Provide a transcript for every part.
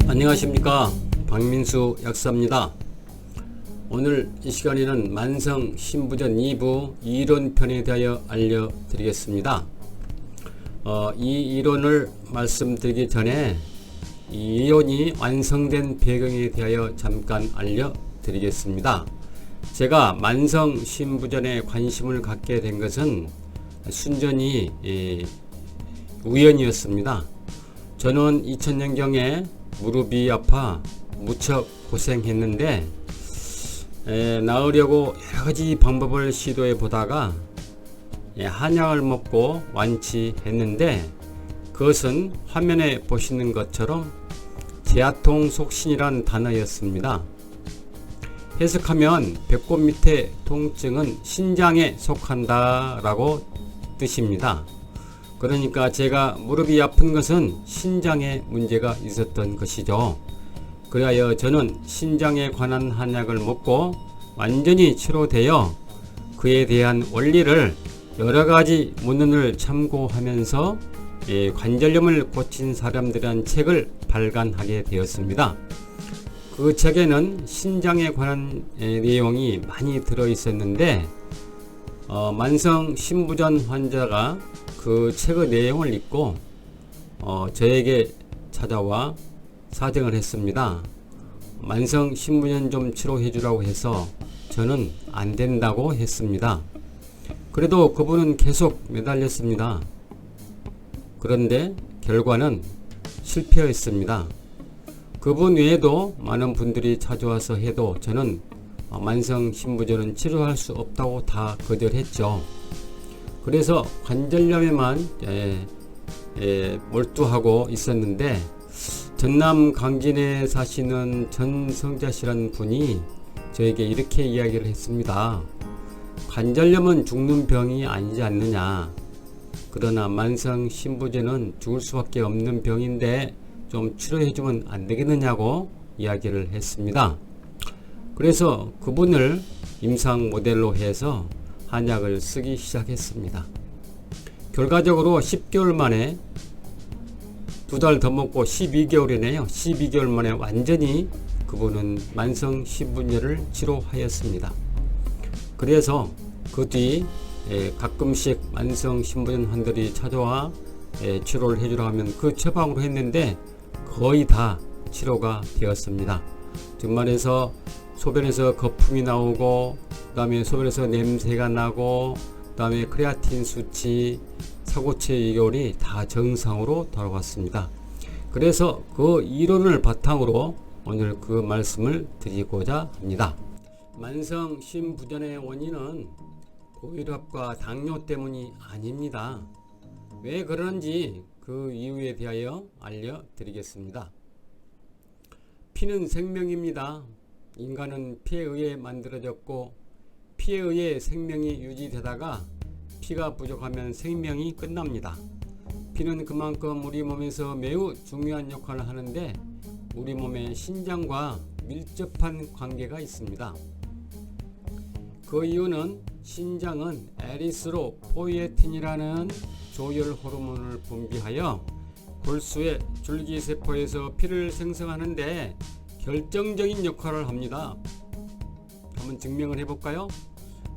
안녕하십니까, 박민수 약사입니다. 오늘 이 시간에는 만성 신부전 2부 이론편에 대하여 알려드리겠습니다. 이 이론을 말씀드리기 전에 이 이론이 완성된 배경에 대하여 잠깐 알려드리겠습니다. 제가 만성 신부전에 관심을 갖게 된 것은 순전히 우연이었습니다. 저는 2000년경에 무릎이 아파 무척 고생했는데 나으려고 여러가지 방법을 시도해 보다가 한약을 먹고 완치했는데, 그것은 화면에 보시는 것처럼 제아통속신이란 단어였습니다. 해석하면 배꼽 밑에 통증은 신장에 속한다 라고 뜻입니다. 그러니까 제가 무릎이 아픈 것은 신장에 문제가 있었던 것이죠. 그리하여 저는 신장에 관한 한약을 먹고 완전히 치료되어 그에 대한 원리를 여러가지 문헌을 참고하면서 관절염을 고친 사람들이란 책을 발간하게 되었습니다. 그 책에는 신장에 관한 내용이 많이 들어 있었는데 만성 신부전 환자가 그 책의 내용을 읽고 저에게 찾아와 사정을 했습니다. 만성 신부전 좀 치료해 주라고 해서 저는 안 된다고 했습니다. 그래도 그분은 계속 매달렸습니다. 그런데 결과는 실패했습니다. 그분 외에도 많은 분들이 찾아와서 해도 저는 만성 신부전은 치료할 수 없다고 다 거절했죠. 그래서 관절염에만 몰두하고 있었는데, 전남 강진에 사시는 전성자씨라는 분이 저에게 이렇게 이야기를 했습니다. 관절염은 죽는 병이 아니지 않느냐. 그러나 만성 신부전은 죽을 수밖에 없는 병인데 좀 치료해주면 안 되겠느냐고 이야기를 했습니다. 그래서 그분을 임상 모델로 해서 한약을 쓰기 시작했습니다. 결과적으로 10개월 만에 2달 더 먹고 12개월이네요. 12개월 만에 완전히 그분은 만성 신부전을 치료하였습니다. 그래서 그 뒤 가끔씩 만성 신부전 환자들이 찾아와 치료를 해주라 하면 그 처방으로 했는데 거의 다 치료가 되었습니다. 즉 말해서 소변에서 거품이 나오고, 그 다음에 소변에서 냄새가 나고, 그 다음에 크레아틴 수치, 사고체 이결이 다 정상으로 돌아왔습니다. 그래서 그 이론을 바탕으로 오늘 그 말씀을 드리고자 합니다. 만성 신부전의 원인은 고혈압과 당뇨 때문이 아닙니다. 왜 그러는지 그 이유에 대하여 알려드리겠습니다. 피는 생명입니다. 인간은 피에 의해 만들어졌고, 피에 의해 생명이 유지되다가 피가 부족하면 생명이 끝납니다. 피는 그만큼 우리 몸에서 매우 중요한 역할을 하는데 우리 몸의 신장과 밀접한 관계가 있습니다. 그 이유는 신장은 에리스로포이에틴이라는 조혈 호르몬을 분비하여 골수의 줄기세포에서 피를 생성하는데 결정적인 역할을 합니다. 한번 증명을 해볼까요?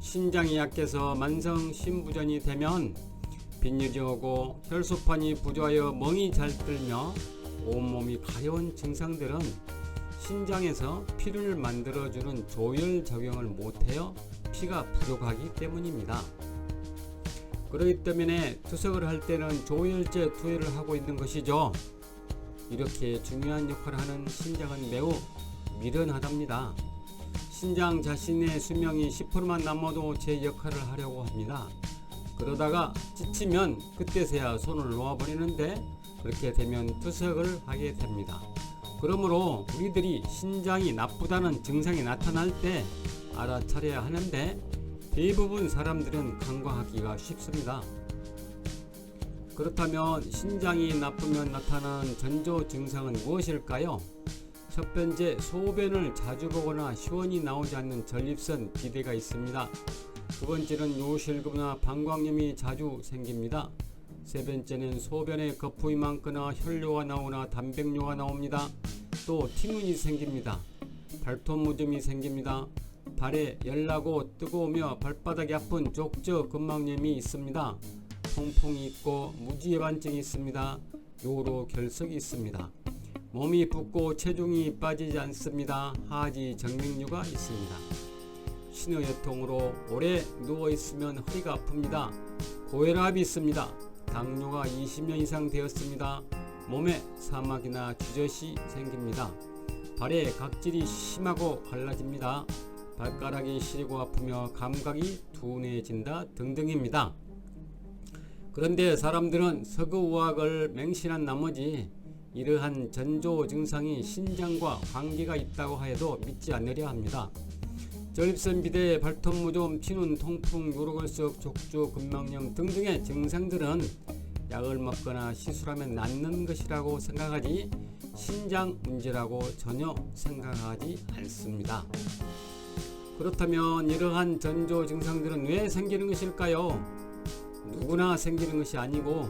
신장이 약해서 만성 신부전이 되면 빈혈이 오고 혈소판이 부조하여 멍이 잘 들며 온몸이 가려운 증상들은 신장에서 피를 만들어주는 조혈 작용을 못하여 피가 부족하기 때문입니다. 그렇기 때문에 투석을 할 때는 조혈제 투여를 하고 있는 것이죠. 이렇게 중요한 역할을 하는 신장은 매우 미련하답니다. 신장 자신의 수명이 10%만 남아도 제 역할을 하려고 합니다. 그러다가 지치면 그때서야 손을 놓아버리는데 그렇게 되면 투석을 하게 됩니다. 그러므로 우리들이 신장이 나쁘다는 증상이 나타날 때 알아차려야 하는데 대부분 사람들은 간과하기가 쉽습니다. 그렇다면 신장이 나쁘면 나타나는 전조 증상은 무엇일까요? 첫 번째, 소변을 자주 보거나 시원히 나오지 않는 전립선 비대가 있습니다. 두 번째는 요실금이나 방광염이 자주 생깁니다. 세 번째는 소변에 거품이 많거나 혈뇨가 나오나 단백뇨가 나옵니다. 또 티문이 생깁니다. 발톱 무좀이 생깁니다. 발에 열나고 뜨거우며 발바닥이 아픈 족저 근막염이 있습니다. 통풍이 있고 무지해반증이 있습니다. 요로 결석이 있습니다. 몸이 붓고 체중이 빠지지 않습니다. 하지 정맥류가 있습니다. 신의혈통으로 오래 누워있으면 허리가 아픕니다. 고혈압이 있습니다. 당뇨가 20년 이상 되었습니다. 몸에 사막이나 쥐젖이 생깁니다. 발에 각질이 심하고 갈라집니다. 발가락이 시리고 아프며 감각이 둔해진다 등등입니다. 그런데 사람들은 서구의학을 맹신한 나머지 이러한 전조 증상이 신장과 관계가 있다고 해도 믿지 않으려 합니다. 전립선 비대, 발톱 무좀, 피눈, 통풍, 요로결석, 족주, 근막염 등등의 증상들은 약을 먹거나 시술하면 낫는 것이라고 생각하지 신장 문제라고 전혀 생각하지 않습니다. 그렇다면 이러한 전조 증상들은 왜 생기는 것일까요? 누구나 생기는 것이 아니고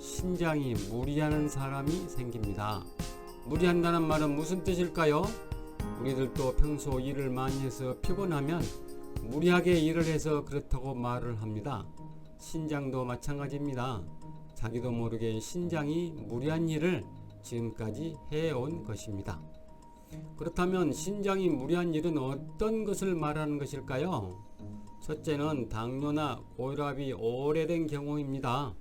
신장이 무리하는 사람이 생깁니다. 무리한다는 말은 무슨 뜻일까요? 우리들도 평소 일을 많이 해서 피곤하면 무리하게 일을 해서 그렇다고 말을 합니다. 신장도 마찬가지입니다. 자기도 모르게 신장이 무리한 일을 지금까지 해온 것입니다. 그렇다면 신장이 무리한 일은 어떤 것을 말하는 것일까요? 첫째는 당뇨나 고혈압이 오래된 경우입니다.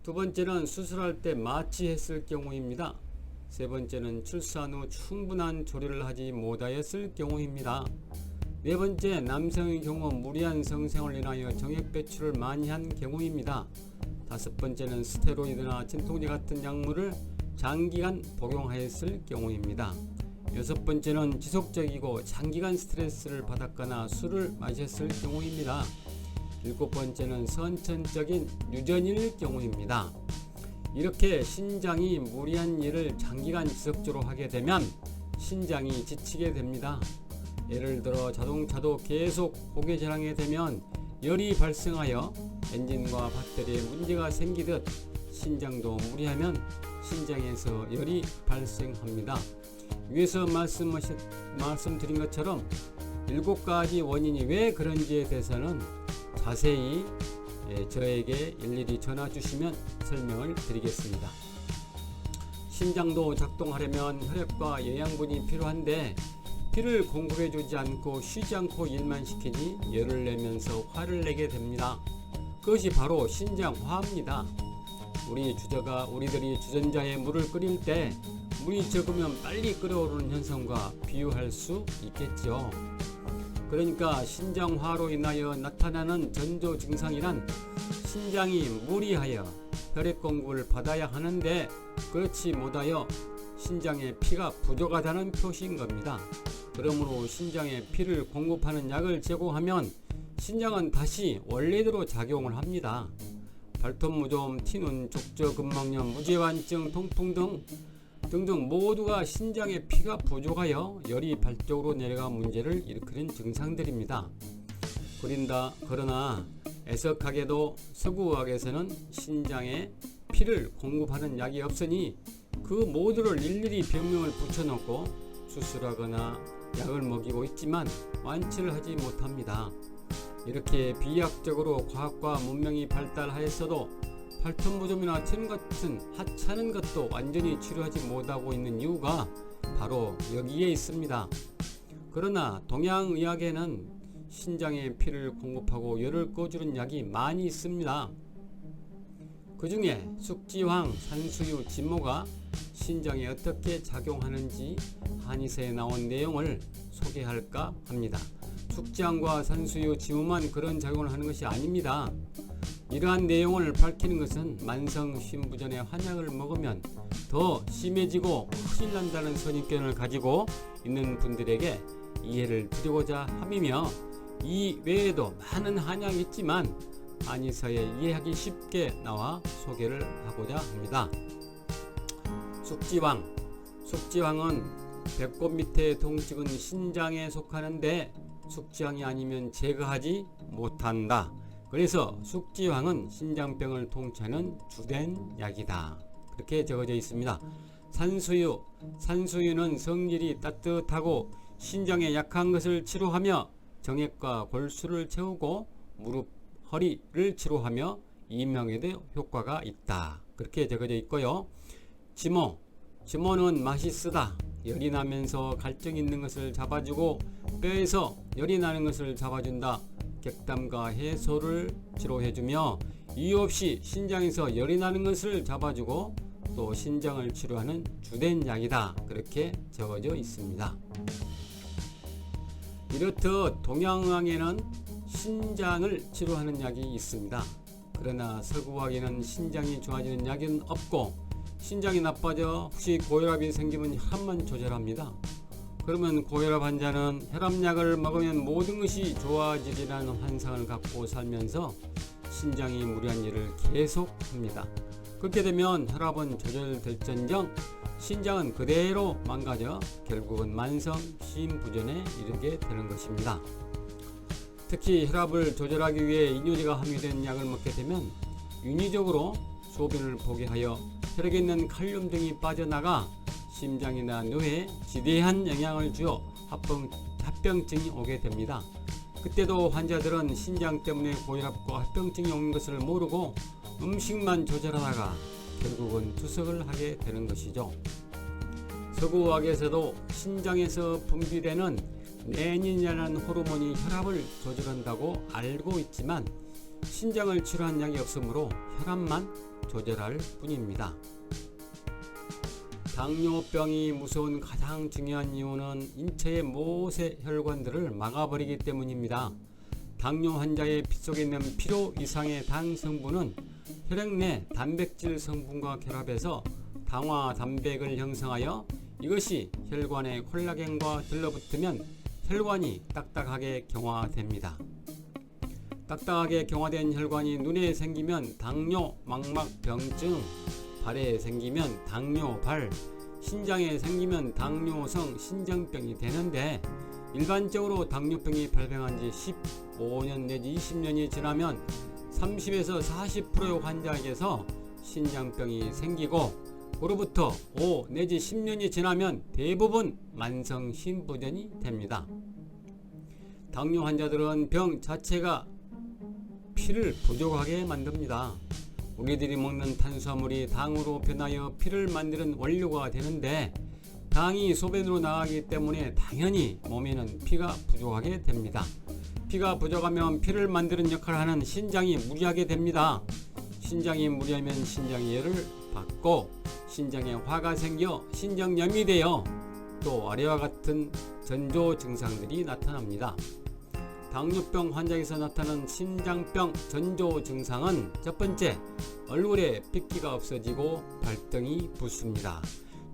두 번째는 수술할 때 마취했을 경우입니다. 세 번째는 출산 후 충분한 조리를 하지 못하였을 경우입니다. 네 번째, 남성의 경우 무리한 성생활을 인하여 정액 배출을 많이 한 경우입니다. 다섯 번째는 스테로이드나 진통제 같은 약물을 장기간 복용하였을 경우입니다. 여섯 번째는 지속적이고 장기간 스트레스를 받았거나 술을 마셨을 경우입니다. 일곱 번째는 선천적인 유전일 경우입니다. 이렇게 신장이 무리한 일을 장기간 지속적으로 하게 되면 신장이 지치게 됩니다. 예를 들어 자동차도 계속 고개질하게 되면 열이 발생하여 엔진과 배터리에 문제가 생기듯 신장도 무리하면 신장에서 열이 발생합니다. 위에서 말씀드린 것처럼 7가지 원인이 왜 그런지에 대해서는 자세히 저에게 일일이 전화 주시면 설명을 드리겠습니다. 신장도 작동하려면 혈액과 영양분이 필요한데 피를 공급해 주지 않고 쉬지 않고 일만 시키니 열을 내면서 화를 내게 됩니다. 그것이 바로 신장화입니다. 우리들이 주전자에 물을 끓일 때 물이 적으면 빨리 끓어오르는 현상과 비유할 수 있겠죠. 그러니까 신장화로 인하여 나타나는 전조 증상이란 신장이 무리하여 혈액 공급을 받아야 하는데 그렇지 못하여 신장에 피가 부족하다는 표시인 겁니다. 그러므로 신장에 피를 공급하는 약을 제공하면 신장은 다시 원래대로 작용을 합니다. 발톱 무좀, 티눈, 족저, 근막염, 무지해반증, 통풍 등등 모두가 신장에 피가 부족하여 열이 발 쪽으로 내려가 문제를 일으키는 증상들입니다. 그러나 애석하게도 서구의학에서는 신장에 피를 공급하는 약이 없으니 그 모두를 일일이 병명을 붙여놓고 수술하거나 약을 먹이고 있지만 완치를 하지 못합니다. 이렇게 비약적으로 과학과 문명이 발달하였어도 발톱 무좀이나 티눈 같은 하찮은 것도 완전히 치료하지 못하고 있는 이유가 바로 여기에 있습니다. 그러나 동양의학에는 신장에 피를 공급하고 열을 꺼주는 약이 많이 있습니다. 그 중에 숙지황, 산수유, 진모가 신장에 어떻게 작용하는지 한의사에 나온 내용을 소개할까 합니다. 숙지황과 산수유, 진모만 그런 작용을 하는 것이 아닙니다. 이러한 내용을 밝히는 것은 만성 신부전의 한약을 먹으면 더 심해지고 큰일 난다는 선입견을 가지고 있는 분들에게 이해를 드리고자 함이며 이 외에도 많은 한약이 있지만 한의사에 이해하기 쉽게 나와 소개를 하고자 합니다. 숙지황은 배꼽 밑에 동찍은 신장에 속하는데 숙지황이 아니면 제거하지 못한다. 그래서 숙지황은 신장병을 통치하는 주된 약이다. 그렇게 적어져 있습니다. 산수유는 성질이 따뜻하고 신장에 약한 것을 치료하며 정액과 골수를 채우고 무릎, 허리를 치료하며 이명에도 효과가 있다. 그렇게 적어져 있고요. 지모는 맛이 쓰다. 열이 나면서 갈증 있는 것을 잡아주고 뼈에서 열이 나는 것을 잡아준다. 객담과 해소를 치료해주며 이유 없이 신장에서 열이 나는 것을 잡아주고 또 신장을 치료하는 주된 약이다. 그렇게 적어져 있습니다. 이렇듯 동양의학에는 신장을 치료하는 약이 있습니다. 그러나 서구의학에는 신장이 좋아지는 약은 없고 신장이 나빠져 혹시 고혈압이 생기면 혈압만 조절합니다. 그러면 고혈압 환자는 혈압약을 먹으면 모든 것이 좋아지리라는 환상을 갖고 살면서 신장이 무리한 일을 계속합니다. 그렇게 되면 혈압은 조절될전정 신장은 그대로 망가져 결국은 만성 심부전에 이르게 되는 것입니다. 특히 혈압을 조절하기 위해 이뇨제가 함유된 약을 먹게 되면 인위적으로 소변을 보게 하여 혈액에 있는 칼륨 등이 빠져나가 심장이나 뇌에 지대한 영향을 주어 합병증이 오게 됩니다. 그때도 환자들은 신장 때문에 고혈압과 합병증이 오는 것을 모르고 음식만 조절하다가 결국은 투석을 하게 되는 것이죠. 서구의학에서도 신장에서 분비되는 레닌이라는 호르몬이 혈압을 조절한다고 알고 있지만 신장을 치료한 약이 없으므로 혈압만 조절할 뿐입니다. 당뇨병이 무서운 가장 중요한 이유는 인체의 모세 혈관들을 막아버리기 때문입니다. 당뇨 환자의 피 속에 있는 필요 이상의 당 성분은 혈액 내 단백질 성분과 결합해서 당화 단백을 형성하여 이것이 혈관의 콜라겐과 들러붙으면 혈관이 딱딱하게 경화됩니다. 딱딱하게 경화된 혈관이 눈에 생기면 당뇨 망막병증, 발에 생기면 당뇨발, 신장에 생기면 당뇨성 신장병이 되는데 일반적으로 당뇨병이 발병한 지 15년 내지 20년이 지나면 30에서 40%의 환자에게서 신장병이 생기고 그로부터 5 내지 10년이 지나면 대부분 만성 심부전이 됩니다. 당뇨 환자들은 병 자체가 피를 부족하게 만듭니다. 우리들이 먹는 탄수화물이 당으로 변하여 피를 만드는 원료가 되는데 당이 소변으로 나가기 때문에 당연히 몸에는 피가 부족하게 됩니다. 피가 부족하면 피를 만드는 역할을 하는 신장이 무리하게 됩니다. 신장이 무리하면 신장이 열을 받고 신장에 화가 생겨 신장염이 되어 또 아래와 같은 전조 증상들이 나타납니다. 당뇨병 환자에서 나타나는 심장병 전조 증상은 첫 번째, 얼굴에 핏기가 없어지고 발등이 붓습니다.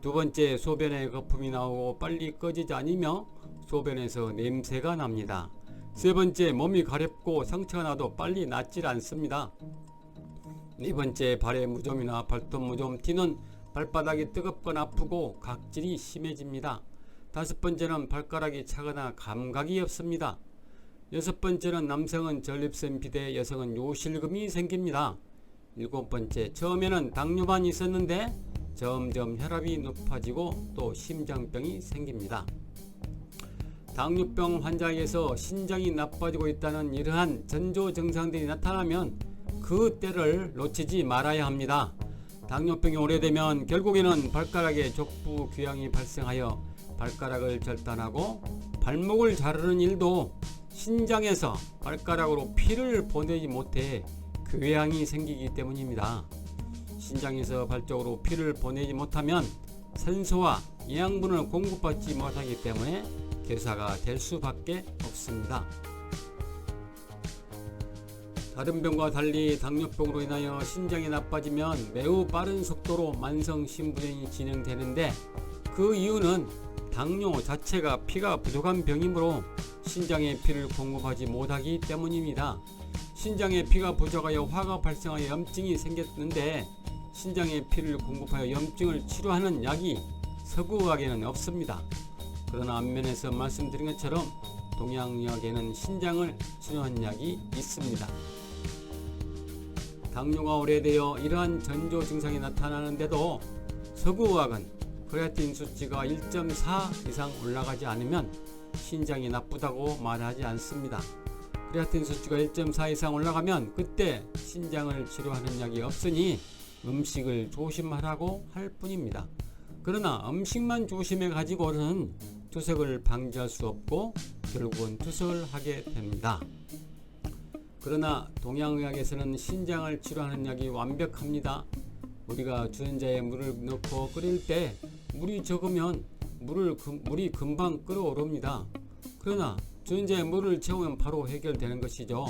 두 번째, 소변에 거품이 나오고 빨리 꺼지지 않으며 소변에서 냄새가 납니다. 세 번째, 몸이 가렵고 상처가 나도 빨리 낫질 않습니다. 네 번째, 발에 무좀이나 발톱 무좀 튀는 발바닥이 뜨겁거나 아프고 각질이 심해집니다. 다섯 번째는 발가락이 차거나 감각이 없습니다. 여섯 번째는 남성은 전립선 비대, 여성은 요실금이 생깁니다. 일곱 번째, 처음에는 당뇨만 있었는데 점점 혈압이 높아지고 또 심장병이 생깁니다. 당뇨병 환자에게서 신장이 나빠지고 있다는 이러한 전조 증상들이 나타나면 그 때를 놓치지 말아야 합니다. 당뇨병이 오래되면 결국에는 발가락에 족부 귀향이 발생하여 발가락을 절단하고 발목을 자르는 일도 신장에서 발가락으로 피를 보내지 못해 궤양이 생기기 때문입니다. 신장에서 발 쪽으로 피를 보내지 못하면 산소와 영양분을 공급받지 못하기 때문에 괴사가 될 수밖에 없습니다. 다른 병과 달리 당뇨병으로 인하여 신장이 나빠지면 매우 빠른 속도로 만성 심부전이 진행되는데 그 이유는 당뇨 자체가 피가 부족한 병이므로 신장에 피를 공급하지 못하기 때문입니다. 신장에 피가 부족하여 화가 발생하여 염증이 생겼는데 신장에 피를 공급하여 염증을 치료하는 약이 서구의학에는 없습니다. 그러나 앞면에서 말씀드린 것처럼 동양의학에는 신장을 치료하는 약이 있습니다. 당뇨가 오래되어 이러한 전조 증상이 나타나는데도 서구의학은 크레아틴 수치가 1.4 이상 올라가지 않으면 신장이 나쁘다고 말하지 않습니다. 크레아틴 수치가 1.4 이상 올라가면 그때 신장을 치료하는 약이 없으니 음식을 조심하라고 할 뿐입니다. 그러나 음식만 조심해 가지고는 투석을 방지할 수 없고 결국은 투석을 하게 됩니다. 그러나 동양의학에서는 신장을 치료하는 약이 완벽합니다. 우리가 주전자에 물을 넣고 끓일 때 물이 적으면 물이 금방 끓어오릅니다. 그러나 주전자에 물을 채우면 바로 해결되는 것이죠.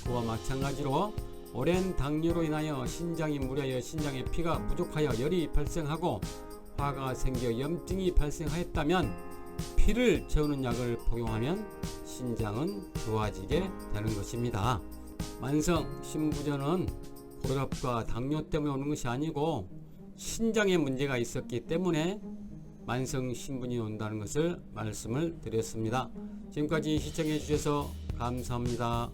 그와 마찬가지로 오랜 당뇨로 인하여 신장이 무려하여 신장에 피가 부족하여 열이 발생하고 화가 생겨 염증이 발생하였다면 피를 채우는 약을 복용하면 신장은 좋아지게 되는 것입니다. 만성 신부전은 고혈압과 당뇨 때문에 오는 것이 아니고 신장에 문제가 있었기 때문에 만성 신분이 온다는 것을 말씀을 드렸습니다. 지금까지 시청해 주셔서 감사합니다.